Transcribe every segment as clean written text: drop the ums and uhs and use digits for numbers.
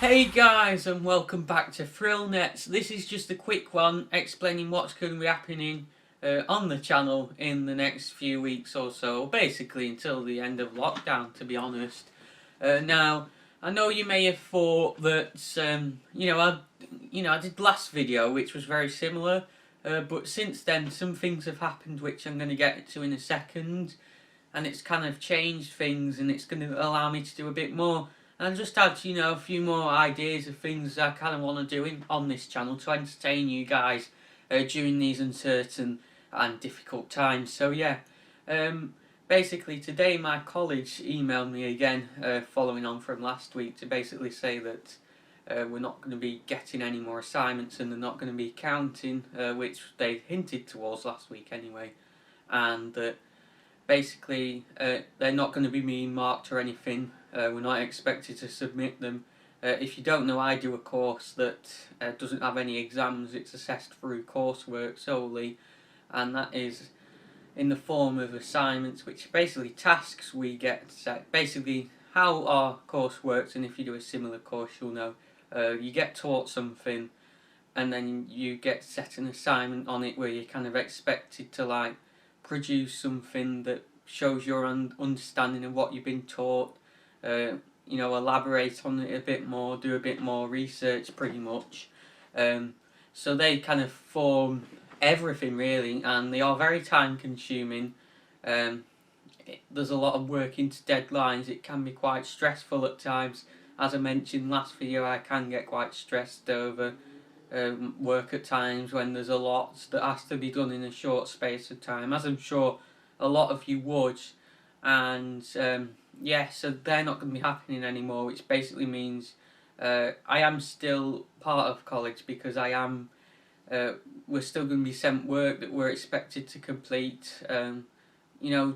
Hey guys, and welcome back to ThrillNets. This is just a quick one explaining what's going to be happening on the channel in the next few weeks or so, basically until the end of lockdown, to be honest. Now, I know you may have thought that I did last video, which was very similar, but since then some things have happened which I'm going to get to in a second, and it's kind of changed things, and it's going to allow me to do a bit more. And I just had, a few more ideas of things I kind of want to do on this channel to entertain you guys during these uncertain and difficult times. So yeah, basically today my college emailed me again, following on from last week, to basically say that we're not going to be getting any more assignments and they're not going to be counting, which they hinted towards last week anyway, and that basically they're not going to be being marked or anything. We're not expected to submit them. If you don't know, I do a course that doesn't have any exams. It's assessed through coursework solely, and that is in the form of assignments, which are basically tasks we get set. Basically how our course works, and if you do a similar course you'll know, you get taught something and then you get set an assignment on it where you're kind of expected to produce something that shows your understanding of what you've been taught, elaborate on it a bit more, do a bit more research pretty much. So they kind of form everything really, and they are very time consuming. There's a lot of work into deadlines. It can be quite stressful at times. As I mentioned last video, I can get quite stressed over work at times when there's a lot that has to be done in a short space of time, as I'm sure a lot of you would. And so they're not going to be happening anymore, which basically means I am still part of college, because we're still going to be sent work that we're expected to complete,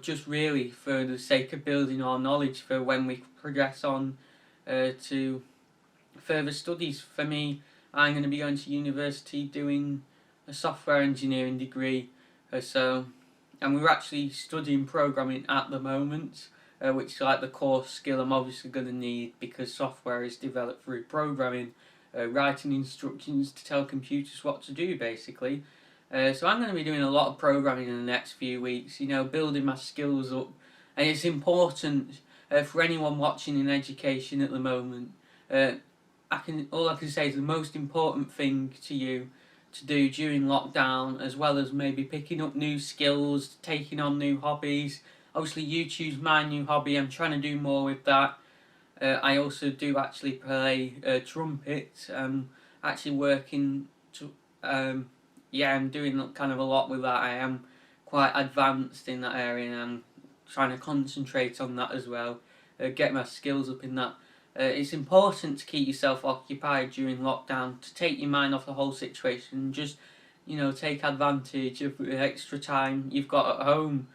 just really for the sake of building our knowledge for when we progress on to further studies. For me, I'm going to be going to university doing a software engineering degree, and we're actually studying programming at the moment, which is like the core skill I'm obviously going to need, because software is developed through programming, writing instructions to tell computers what to do basically. So I'm going to be doing a lot of programming in the next few weeks, building my skills up. And it's important for anyone watching in education at the moment. All I can say is the most important thing to you to do during lockdown, as well as maybe picking up new skills, taking on new hobbies. Obviously YouTube's my new hobby. I'm trying to do more with that. I also do actually play trumpet. Actually working to I'm doing kind of a lot with that. I am quite advanced in that area, and I'm trying to concentrate on that as well, get my skills up in that. It's important to keep yourself occupied during lockdown, to take your mind off the whole situation, and just take advantage of the extra time you've got at home.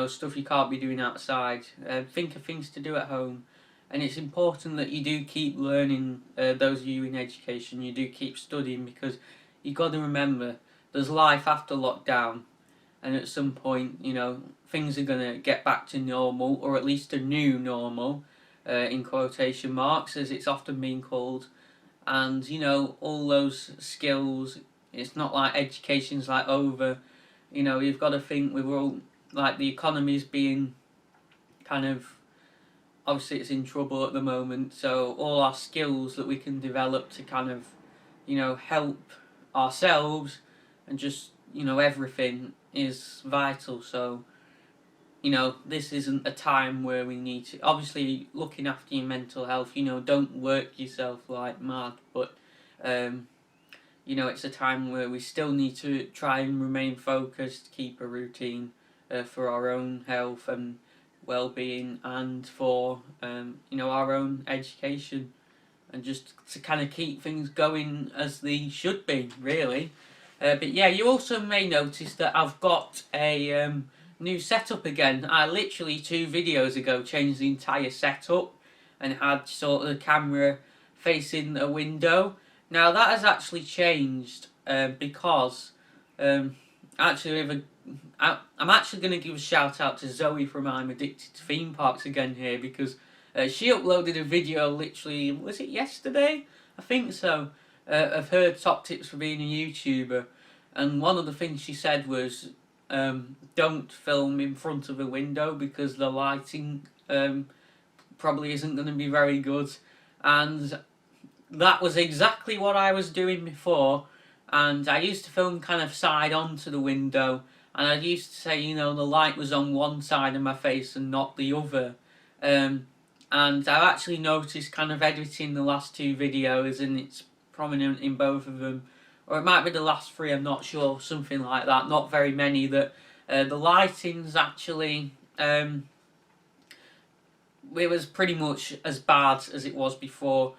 Stuff you can't be doing outside. Think of things to do at home, and it's important that you do keep learning. Those of you in education, you do keep studying, because you've got to remember there's life after lockdown, and at some point things are going to get back to normal, or at least a new normal, in quotation marks, as it's often been called. And all those skills, it's not like education's over. You've got to think, we're all the economy's being kind of, obviously it's in trouble at the moment, so all our skills that we can develop to kind of help ourselves and just everything is vital. So this isn't a time where we need to, obviously looking after your mental health, don't work yourself like mad, but it's a time where we still need to try and remain focused, keep a routine for our own health and well-being, and for our own education, and just to kind of keep things going as they should be, really. But yeah, you also may notice that I've got a new setup again. I literally 2 videos ago changed the entire setup and had sort of the camera facing a window. Now that has actually changed because I'm actually going to give a shout out to Zoe from I'm Addicted to Theme Parks again here, because She uploaded a video literally, was it yesterday? I think so, of her top tips for being a YouTuber. And one of the things she said was, don't film in front of a window because the lighting probably isn't going to be very good. And that was exactly what I was doing before. And I used to film kind of side on to the window, and I used to say, you know, the light was on one side of my face and not the other. And I've actually noticed kind of editing the last two videos, and it's prominent in both of them. Or it might be the last three, I'm not sure, something like that. Not very many, that the lighting's actually, it was pretty much as bad as it was before.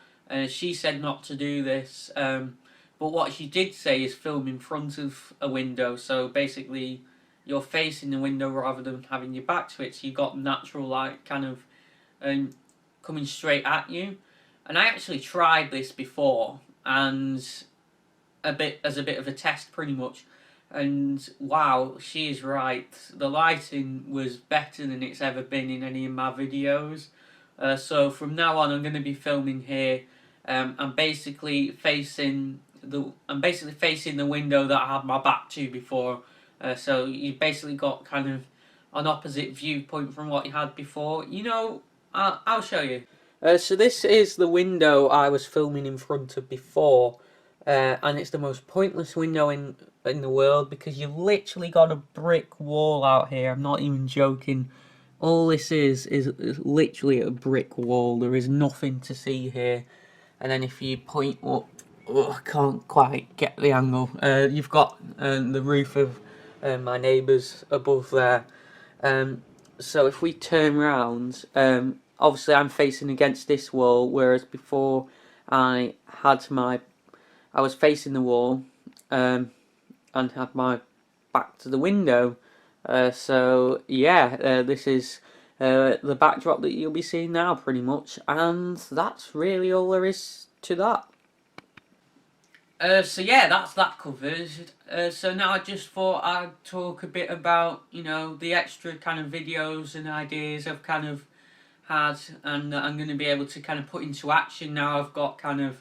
She said not to do this, but what she did say is film in front of a window, so basically you're facing the window rather than having your back to it, so you've got natural light kind of coming straight at you. And I actually tried this before, and as a bit of a test pretty much, and wow, she is right. The lighting was better than it's ever been in any of my videos. So from now on, I'm going to be filming here. I'm basically facing the window that I had my back to before. So you basically got kind of an opposite viewpoint from what you had before. You know, I'll show you. So this is the window I was filming in front of before, and it's the most pointless window in the world because you've literally got a brick wall out here. I'm not even joking. All this is literally a brick wall. There is nothing to see here. And then if you point up, oh, I can't quite get the angle. You've got the roof of my neighbours above there. So if we turn round, obviously I'm facing against this wall, whereas before I was facing the wall and had my back to the window. So yeah, this is the backdrop that you'll be seeing now pretty much, and that's really all there is to that. So yeah, that's that covered. So now I just thought I'd talk a bit about, you know, the extra kind of videos and ideas I've kind of had, and that I'm going to be able to kind of put into action now I've got kind of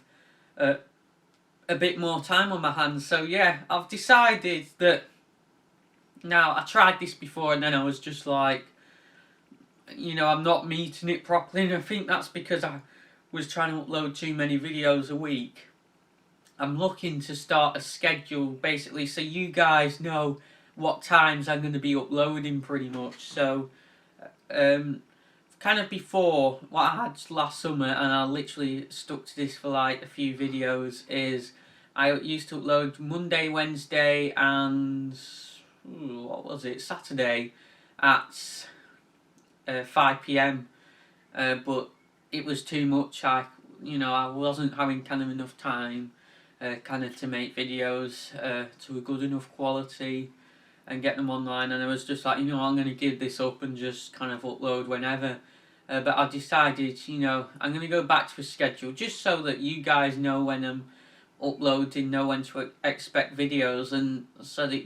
a bit more time on my hands. So yeah, I've decided that now, I tried this before and then I was just like, you know, I'm not meeting it properly, and I think that's because I was trying to upload too many videos a week. I'm looking to start a schedule basically so you guys know what times I'm going to be uploading pretty much. So kind of before, what I had last summer, and I literally stuck to this for like a few videos, is I used to upload Monday, Wednesday and what was it, Saturday at 5 p.m. But it was too much. I wasn't having kind of enough time kind of to make videos to a good enough quality and get them online, and I was just like, you know, I'm going to give this up and just kind of upload whenever. But I decided, you know, I'm going to go back to a schedule just so that you guys know when I'm uploading, know when to expect videos, and so that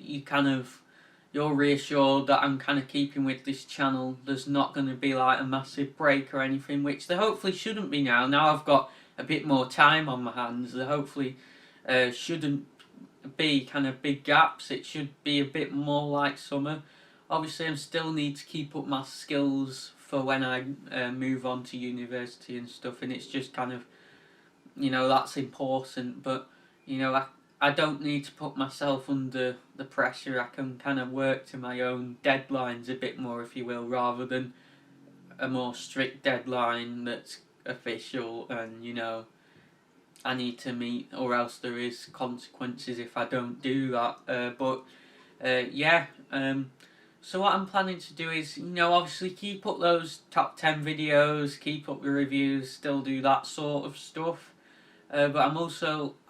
you're reassured that I'm kind of keeping with this channel. There's not going to be like a massive break or anything, which there hopefully shouldn't be now. Now I've got a bit more time on my hands, there hopefully shouldn't be kind of big gaps. It should be a bit more like summer. Obviously I still need to keep up my skills for when I move on to university and stuff, and it's just kind of, you know, that's important, but you know, I don't need to put myself under the pressure. I can kind of work to my own deadlines a bit more, if you will, rather than a more strict deadline that's official and, you know, I need to meet, or else there is consequences if I don't do that. So what I'm planning to do is, you know, obviously keep up those top 10 videos, keep up the reviews, still do that sort of stuff. But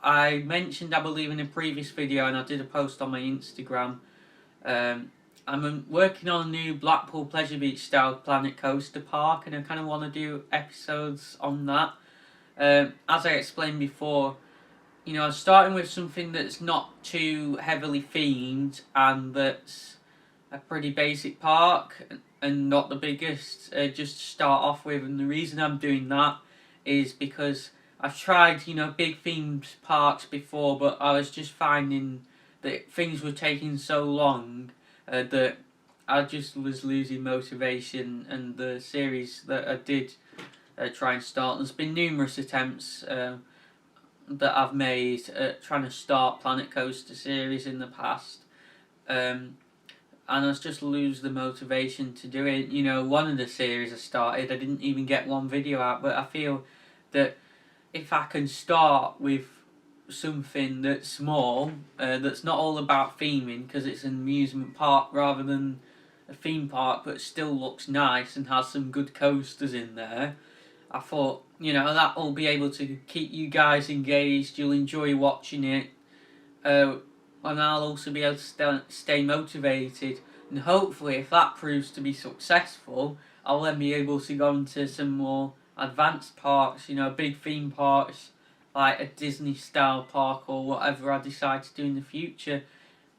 I mentioned, I believe in a previous video, and I did a post on my Instagram, I'm working on a new Blackpool Pleasure Beach style Planet Coaster Park, and I kind of want to do episodes on that. As I explained before, you know, I'm starting with something that's not too heavily themed, and that's a pretty basic park and not the biggest, just to start off with. And the reason I'm doing that is because I've tried, big themed parks before, but I was just finding that things were taking so long that I just was losing motivation. And the series that I did try and start, there's been numerous attempts that I've made at trying to start Planet Coaster series in the past. And I just lose the motivation to do it. One of the series I started, I didn't even get one video out, but I feel that if I can start with something that's small, that's not all about theming, because it's an amusement park rather than a theme park, but still looks nice and has some good coasters in there, I thought, that will be able to keep you guys engaged, you'll enjoy watching it, and I'll also be able to stay motivated. And hopefully, if that proves to be successful, I'll then be able to go into some more advanced parks, big theme parks, like a Disney style park or whatever I decide to do in the future.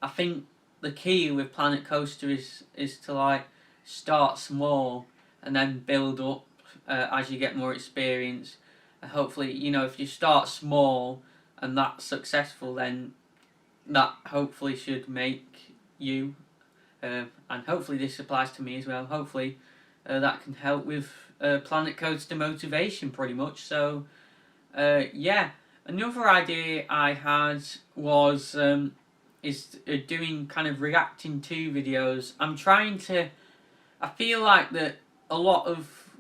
I think the key with Planet Coaster is to start small and then build up as you get more experience. And hopefully, if you start small and that's successful, then that hopefully should make you, and hopefully this applies to me as well, hopefully that can help with Planet Coaster motivation pretty much. So yeah, another idea I had was doing kind of reacting to videos. I feel like that a lot of,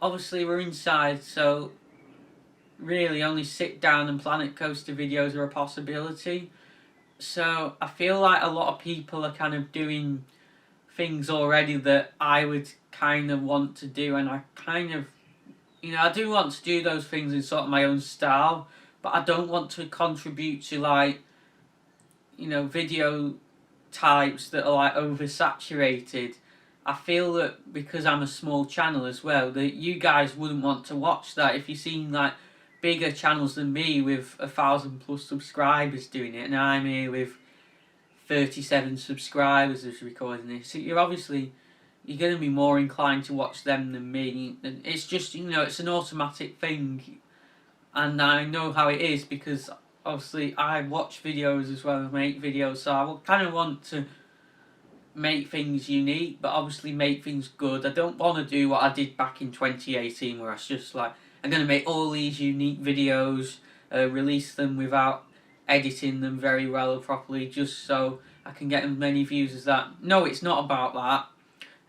obviously we're inside, so really only sit down and Planet Coaster videos are a possibility. So I feel like a lot of people are kind of doing things already that I would kind of want to do, and I kind of, I do want to do those things in sort of my own style, but I don't want to contribute to video types that are oversaturated. I feel that because I'm a small channel as well, that you guys wouldn't want to watch that if you've seen bigger channels than me with 1,000+ subscribers doing it, and I'm here with 37 subscribers as recording this. So you're going to be more inclined to watch them than me. And it's just, it's an automatic thing, and I know how it is because obviously I watch videos as well as make videos, so I kind of want to make things unique, but obviously make things good. I don't want to do what I did back in 2018 where I was just I'm going to make all these unique videos, release them without editing them very well or properly, just so I can get as many views as that. No, it's not about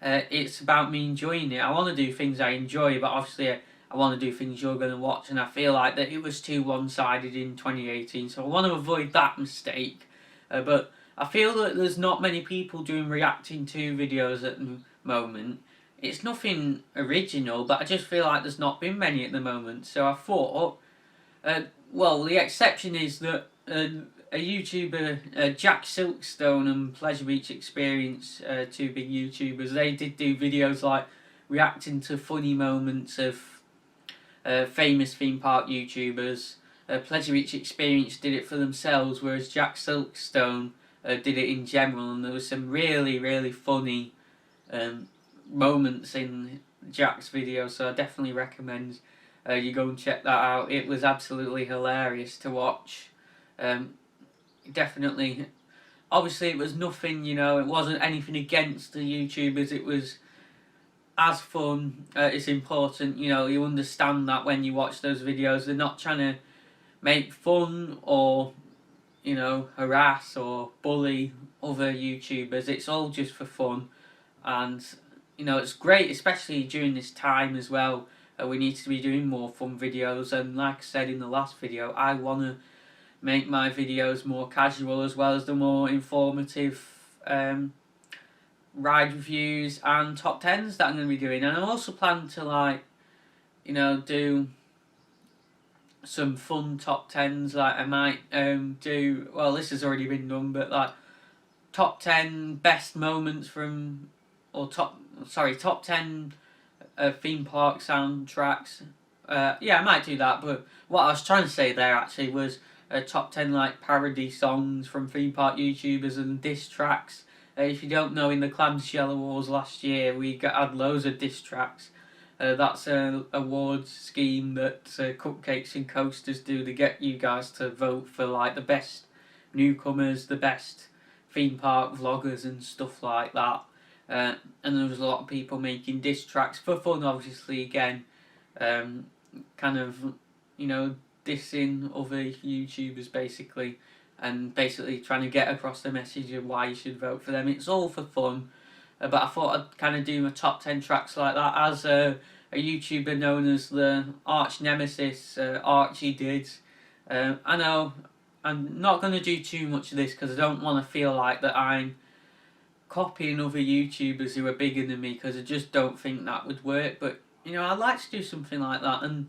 that. It's about me enjoying it. I want to do things I enjoy, but obviously I want to do things you're going to watch, and I feel like that it was too one-sided in 2018, so I want to avoid that mistake. But I feel that there's not many people doing reacting to videos at the moment. It's nothing original, but I just feel like there's not been many at the moment. So I thought, well, the exception is that a YouTuber, Jack Silkstone and Pleasure Beach Experience, two big YouTubers, they did do videos reacting to funny moments of famous theme park YouTubers. Pleasure Beach Experience did it for themselves, whereas Jack Silkstone did it in general, and there was some really, really funny moments in Jack's video, so I definitely recommend you go and check that out. It was absolutely hilarious to watch. Definitely, obviously it was nothing, it wasn't anything against the YouTubers, it was as fun. It's important, you understand that when you watch those videos, they're not trying to make fun or harass or bully other YouTubers. It's all just for fun, and it's great, especially during this time as well. We need to be doing more fun videos, and like I said in the last video, I want to make my videos more casual as well as the more informative ride reviews and top 10s that I'm going to be doing. And I also plan to do some fun top 10s. I might do, well, this has already been done, but top 10 best moments from, or top 10 theme park soundtracks. Yeah, I might do that, but what I was trying to say there actually was top 10 parody songs from theme park YouTubers and diss tracks If you don't know, in the Clamshell Awards last year, we had loads of diss tracks. That's an awards scheme that Cupcakes and Coasters do to get you guys to vote for like the best newcomers, the best theme park vloggers and stuff like that. And there was a lot of people making diss tracks for fun, obviously, again, kind of, you know, dissing other YouTubers basically, and basically trying to get across the message of why you should vote for them. It's all for fun, but I thought I'd kind of do my top 10 tracks like that, as a YouTuber known as the arch nemesis, Archie did. I know I'm not going to do too much of this because I don't want to feel like that I'm copying other YouTubers who are bigger than me, because I just don't think that would work. But you know, I'd like to do something like that, and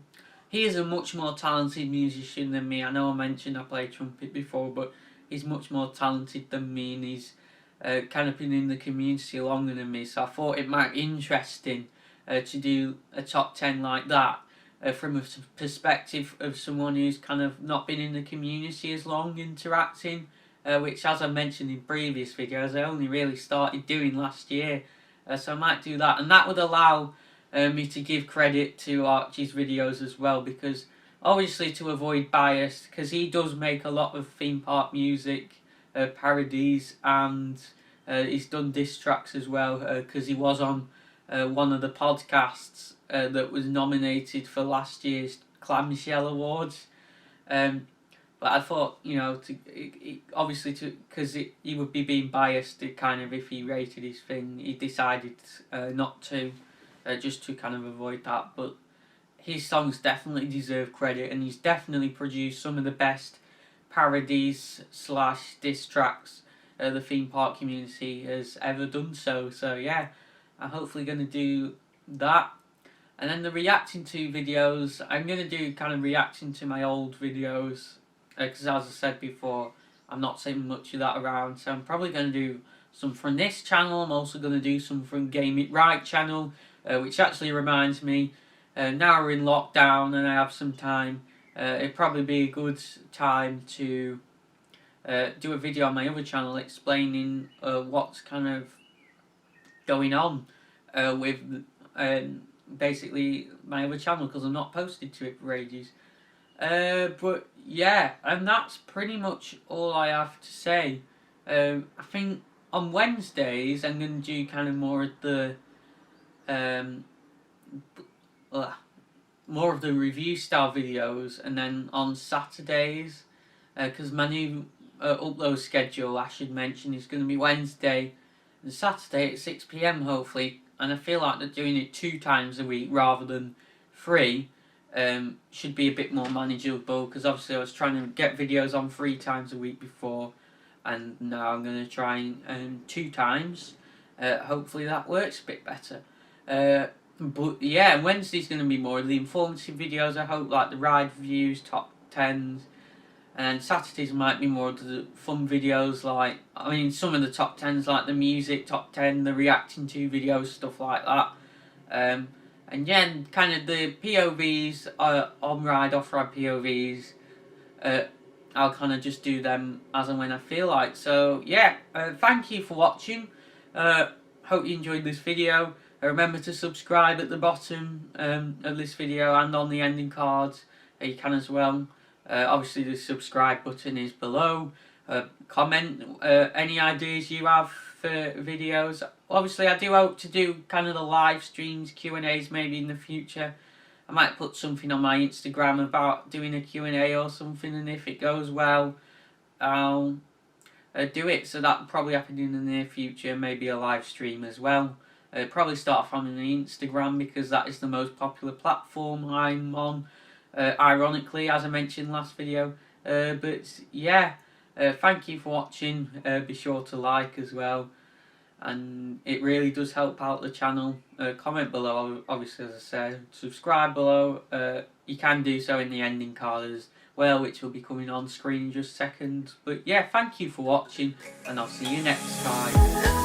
he is a much more talented musician than me. I know I mentioned I played trumpet before, but he's much more talented than me, and he's kind of been in the community longer than me, so I thought it might be interesting to do a top 10 like that from a perspective of someone who's kind of not been in the community as long, interacting, which, as I mentioned in previous videos, I only really started doing last year, so I might do that, and that would allow me to give credit to Archie's videos as well, because obviously to avoid bias, because he does make a lot of theme park music, parodies, and he's done diss tracks as well, because he was on one of the podcasts that was nominated for last year's Clamshell Awards. But I thought, you know, obviously, because he would be being biased, kind of, if he rated his thing, he decided not to, just to kind of avoid that. But his songs definitely deserve credit, and he's definitely produced some of the best parodies / diss tracks the theme park community has ever done. So yeah, I'm hopefully going to do that. And then the reacting to videos, I'm going to do kind of reacting to my old videos, because as I said before, I'm not seeing much of that around, so I'm probably going to do some from this channel. I'm also going to do some from Game It Right channel, which actually reminds me, now we're in lockdown and I have some time, it'd probably be a good time to do a video on my other channel explaining what's kind of going on with basically my other channel, because I'm not posted to it for ages. But yeah, and that's pretty much all I have to say. I think on Wednesdays I'm going to do kind of more of the review style videos, and then on Saturdays, because my new upload schedule, I should mention, is going to be Wednesday and Saturday at 6 PM hopefully, and I feel like that doing it 2 times a week rather than 3 should be a bit more manageable, because obviously I was trying to get videos on 3 times a week before, and now I'm going to try 2 times. Hopefully that works a bit better. But yeah, Wednesday's going to be more of the informative videos, I hope, like the ride reviews, top 10s, and Saturdays might be more of the fun videos, like, I mean, some of the top 10s, like the music top 10, the reacting to videos, stuff like that. And yeah, kind of the POVs, on-ride, off-ride POVs, I'll kind of just do them as and when I feel like. So yeah, thank you for watching. Hope you enjoyed this video. Remember to subscribe at the bottom of this video and on the ending cards. You can as well. Obviously the subscribe button is below. Comment any ideas you have for videos. Obviously I do hope to do kind of the live streams, Q&As maybe in the future. I might put something on my Instagram about doing a Q&A or something, and if it goes well, I'll do it. So that will probably happen in the near future, maybe a live stream as well. Probably start off on the Instagram, because that is the most popular platform I'm on, ironically, as I mentioned last video. But yeah, thank you for watching. Be sure to like as well, and it really does help out the channel. Comment below, obviously, as I said. Subscribe below. You can do so in the ending card as well, which will be coming on screen in just seconds. But yeah, thank you for watching, and I'll see you next time.